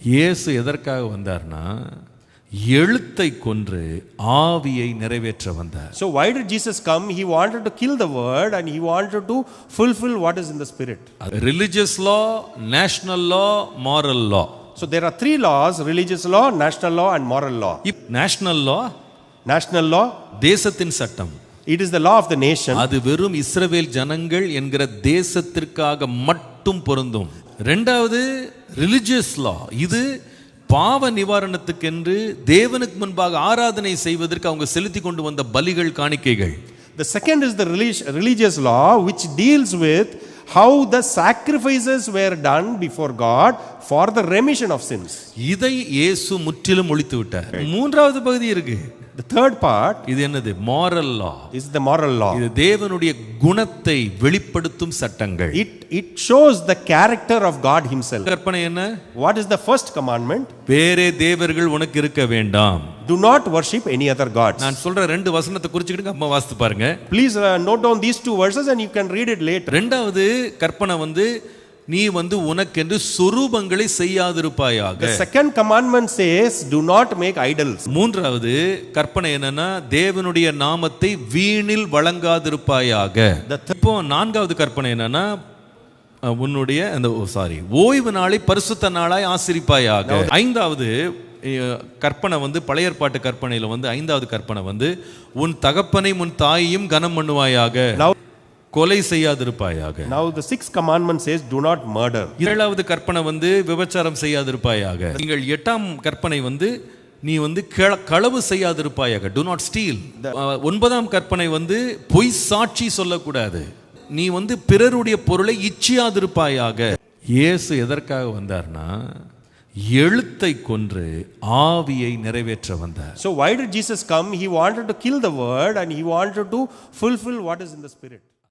இயேசு எதற்காக வந்தார்னா எழுத்தை கொன்று ஆவியை நிறைவேற்ற வந்தார். So why did Jesus come? He wanted to kill the word and he wanted to fulfill what is in the spirit. Religious law, national law, moral law. So there are three laws: religious law, national law and moral law. National law, national law, தேசத்தின் சட்டம். It is the law of the nation. அது வெறும் இஸ்ரவேல் ஜனங்கள் என்கிற தேசத்திற்காக மட்டும் பொருந்தும். இரண்டாவது ரிலிஜியஸ் லா, இது பாவ நிவாரணத்துக்கென்று தேவனுக்கு முன்பாக ஆராதனை செய்வதற்கு அவங்க செலுத்தி கொண்டு வந்த பலிகள், காணிக்கைகள். The second is the religious law, which deals with how the sacrifices were done before God for the remission of sins. இதை இயேசு முற்றிலும் ஒழித்து விட்டார். மூன்றாவது பகுதி இருக்கு. The third part, இது என்னது? moral law. is the moral law. இது தேவனுடைய குணத்தை வெளிப்படுத்தும் சட்டங்கள். It shows the character of God himself. கற்பனை என்ன? What is the first commandment? வேறே தேவர்கள் உனக்கு இருக்க வேண்டாம். Do not worship any other gods. நான் சொல்ற ரெண்டு வசனத்தை குறிச்சிக்கிட்டு அம்மா வாசித்து பாருங்க. Please note down these two verses and you can read it later. இரண்டாவது கற்பனை நீ உனக்கென்று சொரூபங்களை செய்யாதிருப்பாயாக. The second commandment says do not make idols. மூன்றாவது கற்பனை என்னன்னா தேவனுடைய நாமத்தை வீணில் வழங்காதிருப்பாயாக. இப்போ நான்காவது கற்பனை என்னன்னா உன்னுடைய அந்த ஓய்வு நாளை பரிசுத்த நாளாய் ஆசரிப்பாயாக. ஐந்தாவது கற்பனை பழைய ஏற்பாட்டு கற்பனையில ஐந்தாவது கற்பனை உன் தகப்பனை உன் தாயையும் கனம் பண்ணுவாயாக. கொலை செய்யாதிருப்பாயாக. Now the sixth commandment says do not murder. ஏழாவது கற்பனை விபச்சாரம் செய்யாதிருப்பாயாக. நீங்கள் எட்டாம் கற்பனை நீ களவு செய்யாதிருப்பாயாக. do not steal. ஒன்பதாம் கற்பனை பொய் சாட்சி சொல்லக்கூடாது. நீ பிறருடைய பொருளை இச்சியாதிருப்பாயாக. இயேசு எதற்காக வந்தார்னா எழுத்தை கொன்று ஆவியை நிறைவேற்ற வந்தார். So why did Jesus come? He wanted to kill the word and he wanted to fulfill what is in the spirit.